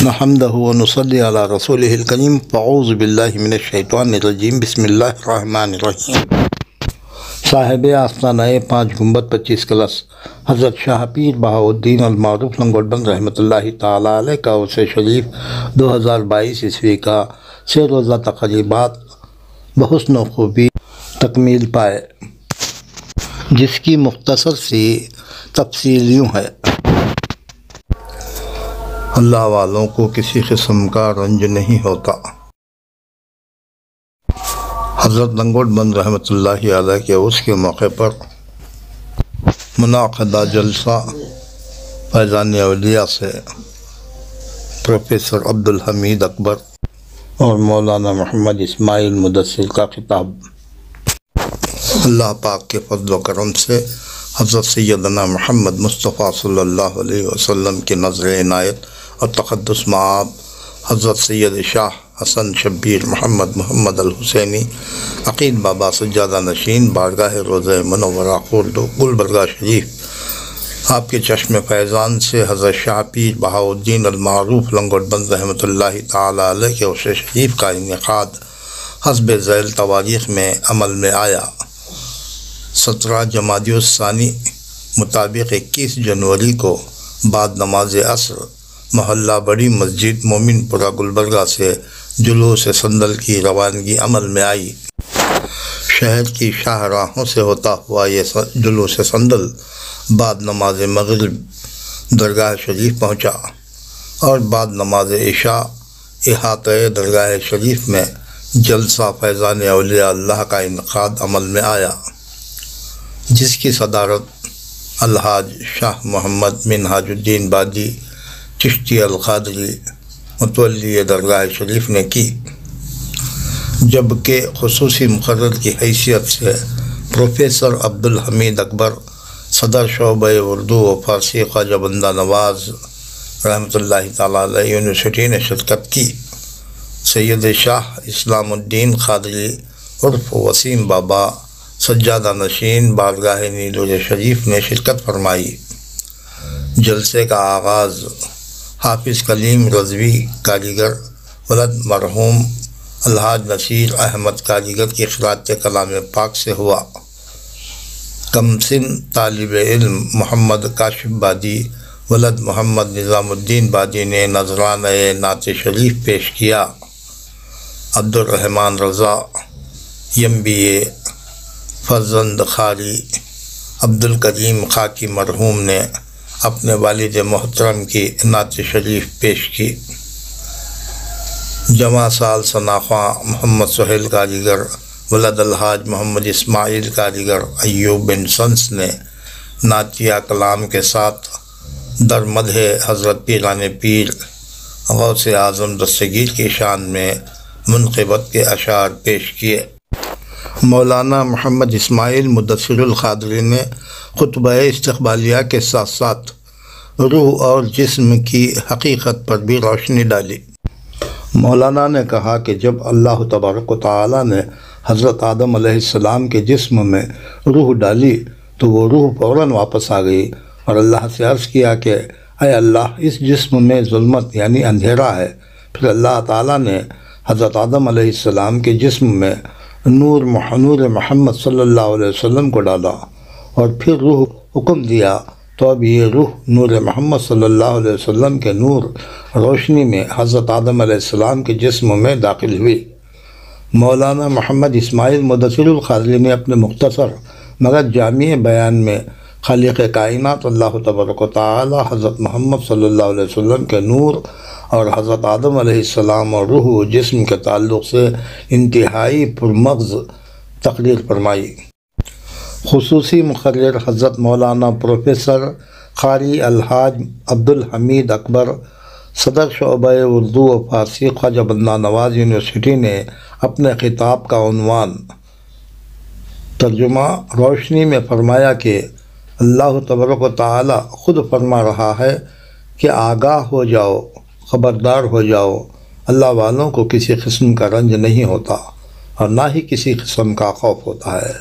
نحمدہ و نصلی علی رسولہ الکریم فاعوذ باللہ من الشیطان الرجیم بسم اللہ الرحمن الرحیم۔ صاحب آستانہ 5 گنبد 25 کلس حضرت شاہ پیر بہاؤالدین المعروف لنگوٹ بند رحمۃ اللہ تعالیٰ علیہ کا عرس شریف 2022 عیسوی کا 6 روزہ تقریبات بحسن و خوبی تکمیل پائے، جس کی مختصر سی تفصیل یوں ہے۔ اللہ والوں کو کسی قسم کا رنج نہیں ہوتا۔ حضرت لنگوٹ بند رحمۃ اللہ علیہ کے عرس کے موقع پر منعقدہ جلسہ فیضان اولیاء سے پروفیسر عبدالحمید اکبر اور مولانا محمد اسماعیل مدثر کا خطاب۔ اللہ پاک کے فضل و کرم سے حضرت سیدنا محمد مصطفیٰ صلی اللہ علیہ وسلم کی نظر عنایت اور تقدس مآب حضرت سید شاہ حسن شبیر محمد الحسینی عقید بابا سجادہ نشین بارگاہ روضہ منورہ گلبرگہ شریف آپ کے چشم فیضان سے حضرت شاہ پیر بہاؤالدین المعروف لنگوٹ بند رحمۃ اللہ تعالیٰ علیہ کے عرس شریف کا انعقاد حسب ذیل تواریخ میں عمل میں آیا۔ 17 جمادی الثانی مطابق 21 جنوری کو بعد نماز عصر محلہ بڑی مسجد مومن پورہ گلبرگہ سے جلوس سندل کی روانگی عمل میں آئی۔ شہر کی شاہراہوں سے ہوتا ہوا یہ جلوس سندل بعد نماز مغرب درگاہ شریف پہنچا اور بعد نماز عشاء احاطہ درگاہ شریف میں جلسہ فیضان اولیاء اللہ کا انعقاد عمل میں آیا، جس کی صدارت الحاج شاہ محمد منہاج الدین بادی چشتی القادری متولی درگاہ شریف نے کی، جبکہ خصوصی مقرر کی حیثیت سے پروفیسر عبدالحمید اکبر صدر شعبہ اردو و فارسی خواجہ بندہ نواز رحمۃ اللہ تعالیٰ علیہ یونیورسٹی نے شرکت کی۔ سید شاہ اسلام الدین قادری عرف وسیم بابا سجادہ نشین بارگاہ نیلوری شریف نے شرکت فرمائی۔ جلسے کا آغاز حافظ کلیم رضوی کاریگر ولد مرحوم الحاج نصیر احمد کاریگر کی قراءت کلام پاک سے ہوا۔ کم سن طالب علم محمد کاشف بادی ولد محمد نظام الدین بادی نے نذرانہ نعت شریف پیش کیا۔ عبدالرحمن رضا MBA فرزند خاری عبدالکریم خاکی مرحوم نے اپنے والد محترم کی نعت شریف پیش کی۔ جمع سال ثناخواں محمد سہیل کاریگر ولد الحاج محمد اسماعیل کاریگر ایوب بن سنس نے نعتیہ کلام کے ساتھ در مدح حضرت پیران پیر غوث اعظم دستگیر کی شان میں منقبت کے اشعار پیش کیے۔ مولانا محمد اسماعیل مدثر القادری نے خطبہ استقبالیہ کے ساتھ ساتھ روح اور جسم کی حقیقت پر بھی روشنی ڈالی۔ مولانا نے کہا کہ جب اللہ تبارک و تعالیٰ نے حضرت آدم علیہ السلام کے جسم میں روح ڈالی تو وہ روح فوراً واپس آ گئی اور اللہ سے عرض کیا کہ اے اللہ، اس جسم میں ظلمت یعنی اندھیرا ہے۔ پھر اللہ تعالیٰ نے حضرت آدم علیہ السلام کے جسم میں نور محمد صلی اللہ علیہ وسلم کو ڈالا اور پھر روح حکم دیا تو اب یہ روح نور محمد صلی اللہ علیہ وسلم کے نور روشنی میں حضرت آدم علیہ السلام کے جسم میں داخل ہوئی۔ مولانا محمد اسماعیل مدثر القادری نے اپنے مختصر مگر جامع بیان میں خالق کائنات اللہ تبارک و تعالی حضرت محمد صلی اللہ علیہ وسلم کے نور اور حضرت آدم علیہ السلام اور روح و جسم کے تعلق سے انتہائی پرمغز تقریر فرمائی۔ خصوصی مقرر حضرت مولانا پروفیسر قاری الحاج عبدالحمید اکبر صدر شعبہ اردو و فارسی خواجہ بندہ نواز یونیورسٹی نے اپنے خطاب کا عنوان ترجمہ روشنی میں فرمایا کہ اللہ تبارک و تعالی خود فرما رہا ہے کہ آگاہ ہو جاؤ، خبردار ہو جاؤ، اللہ والوں کو کسی قسم کا رنج نہیں ہوتا اور نہ ہی کسی قسم کا خوف ہوتا ہے۔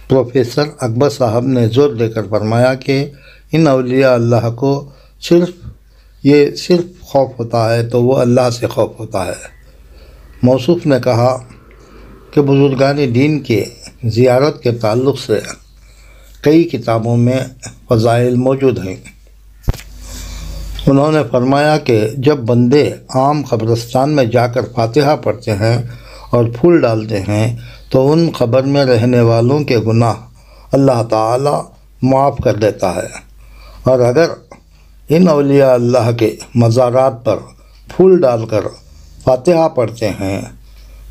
پروفیسر اکبر صاحب نے زور دے کر فرمایا کہ ان اولیاء اللہ کو صرف یہ صرف خوف ہوتا ہے تو وہ اللہ سے خوف ہوتا ہے۔ موصوف نے کہا کہ بزرگان دین کے زیارت کے تعلق سے کئی کتابوں میں فضائل موجود ہیں۔ انہوں نے فرمایا کہ جب بندے عام قبرستان میں جا کر فاتحہ پڑھتے ہیں اور پھول ڈالتے ہیں تو ان قبر میں رہنے والوں کے گناہ اللہ تعالی معاف کر دیتا ہے، اور اگر ان اولیاء اللہ کے مزارات پر پھول ڈال کر فاتحہ پڑھتے ہیں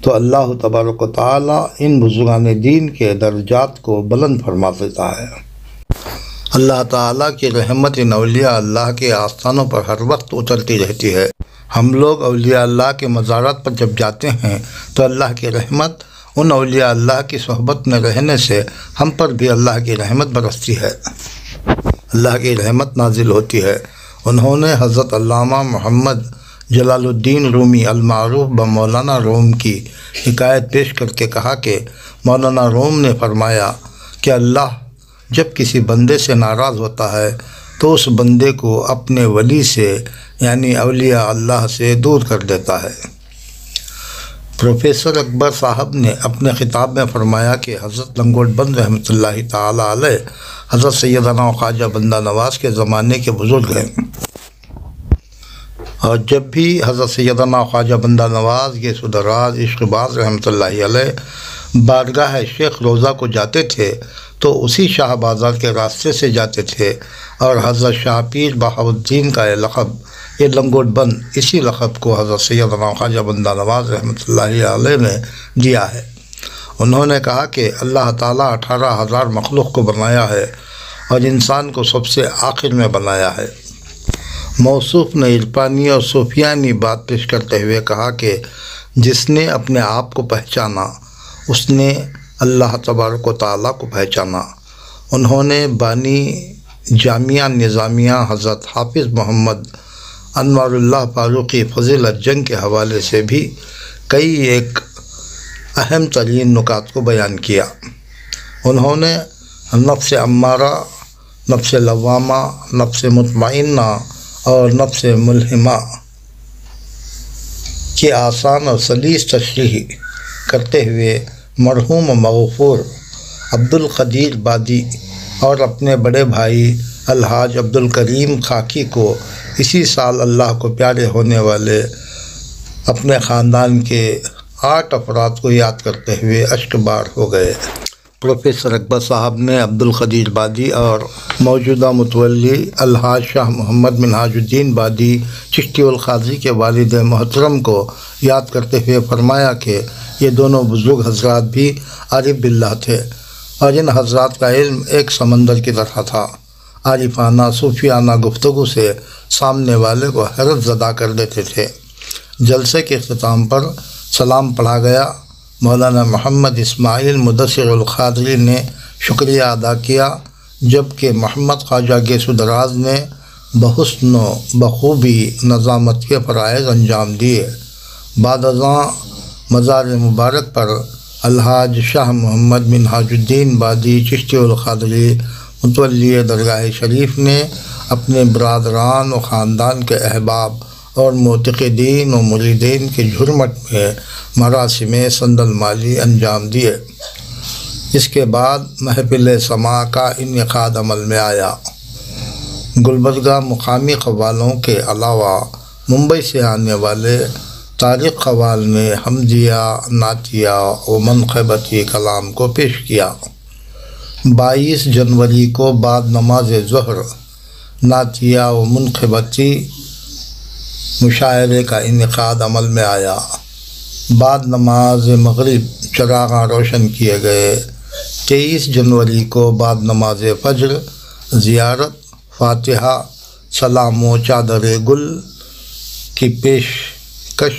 تو اللہ تبارک و تعالی ان بزرگان دین کے درجات کو بلند فرما دیتا ہے۔ اللہ تعالیٰ کی رحمت ان اولیاء اللہ کے آستانوں پر ہر وقت اترتی رہتی ہے۔ ہم لوگ اولیاء اللہ کے مزارات پر جب جاتے ہیں تو اللہ کی رحمت ان اولیاء اللہ کی صحبت میں رہنے سے ہم پر بھی اللہ کی رحمت برستی ہے، اللہ کی رحمت نازل ہوتی ہے۔ انہوں نے حضرت علامہ محمد جلال الدین رومی المعروف بمولانا روم کی حکایت پیش کر کے کہا کہ مولانا روم نے فرمایا کہ اللہ جب کسی بندے سے ناراض ہوتا ہے تو اس بندے کو اپنے ولی سے یعنی اولیاء اللہ سے دور کر دیتا ہے۔ پروفیسر اکبر صاحب نے اپنے خطاب میں فرمایا کہ حضرت لنگوٹ بند رحمۃ اللہ تعالی علیہ حضرت سیدنا خواجہ بندہ نواز کے زمانے کے بزرگ ہیں، اور جب بھی حضرت سیدنا خواجہ بندہ نواز یہ سدراز عشق باز رحمۃ اللہ علیہ بارگاہ شیخ روضہ کو جاتے تھے تو اسی شاہ بازار کے راستے سے جاتے تھے، اور حضرت شاہ پیر بہاؤالدین کا یہ لقب، یہ لنگوٹ بند، اسی لقب کو حضرت سیدنا خواجہ بندہ نواز رحمۃ اللہ علیہ نے دیا ہے۔ انہوں نے کہا کہ اللہ تعالیٰ 18,000 مخلوق کو بنایا ہے اور انسان کو سب سے آخر میں بنایا ہے۔ موصوف نے عرفانی اور صوفیانی بات پیش کرتے ہوئے کہا کہ جس نے اپنے آپ کو پہچانا اس نے اللہ تبارک و تعالیٰ کو پہچانا۔ انہوں نے بانی جامعہ نظامیہ حضرت حافظ محمد انوار اللہ فاروقی فضیلت جنگ کے حوالے سے بھی کئی ایک اہم ترین نکات کو بیان کیا۔ انہوں نے نفس امارہ، نفس لوامہ، نفس مطمئنہ اور نفس ملہمہ کی آسان اور سلیس تشریح کرتے ہوئے مرحوم و مغفور عبدالقدیر بادی اور اپنے بڑے بھائی الحاج عبدالکریم خاکی کو اسی سال اللہ کو پیارے ہونے والے اپنے خاندان کے 8 افراد کو یاد کرتے ہوئے اشک بار ہو گئے۔ پروفیسر اکبر صاحب نے عبدالقدیر بادی اور موجودہ متولی الحاج شاہ محمد منہاج الدین بادی چشتی القاضی کے والد محترم کو یاد کرتے ہوئے فرمایا کہ یہ دونوں بزرگ حضرات بھی عارف باللہ تھے، اور ان حضرات کا علم ایک سمندر کی طرح تھا۔ عارفانہ صوفیانہ گفتگو سے سامنے والے کو حیرت زدہ کر دیتے تھے۔ جلسے کے اختتام پر سلام پڑھا گیا۔ مولانا محمد اسماعیل مدثر القادری نے شکریہ ادا کیا، جبکہ محمد خواجہ گیسو دراز نے بحسن و بخوبی نظامت کے فرائض انجام دیے۔ بعد ازاں مزار مبارک پر الحاج شاہ محمد منہاج الدین بادی چشتی القادری متولی درگاہ شریف نے اپنے برادران و خاندان کے احباب اور معتقدین و مریدین کے جھرمٹ میں مراسم سند المالی انجام دیے۔ اس کے بعد محفل سماع کا انعقاد عمل میں آیا۔ گلبرگہ مقامی قوالوں کے علاوہ ممبئی سے آنے والے تاریخ قوال نے حمدیہ، نعتیہ و منقبتی کلام کو پیش کیا۔ 22 جنوری کو بعد نماز ظہر نعتیہ و منقبتی مشاعرے کا انعقاد عمل میں آیا۔ بعد نماز مغرب چراغاں روشن کیے گئے۔ 23 جنوری کو بعد نماز فجر زیارت، فاتحہ، سلام و چادر گل کی پیشکش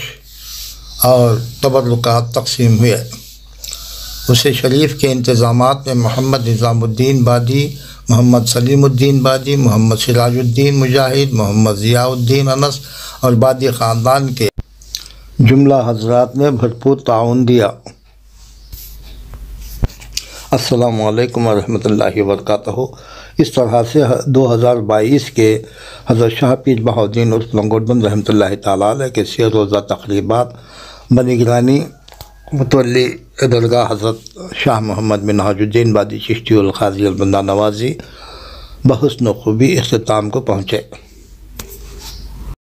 اور تبرکات تقسیم ہوئے۔ اسے شریف کے انتظامات میں محمد نظام الدین بادی، محمد سلیم الدین بادی، محمد سراج الدین مجاہد، محمد ضیاء الدین انس اور بادی خاندان کے جملہ حضرات نے بھرپور تعاون دیا۔ السلام علیکم ورحمۃ اللہ وبرکاتہ۔ اس طرح سے 2022 کے حضرت شاہ پیر بہاؤالدین عرف لنگوٹ بند رحمۃ اللہ تعالیٰ علیہ کے 6 روزہ تقریبات بنگرانی متولی درگاہ حضرت شاہ محمد منہاج الدین بادی چشتی القاضی البندہ نوازی بحسن و خوبی اختتام کو پہنچے۔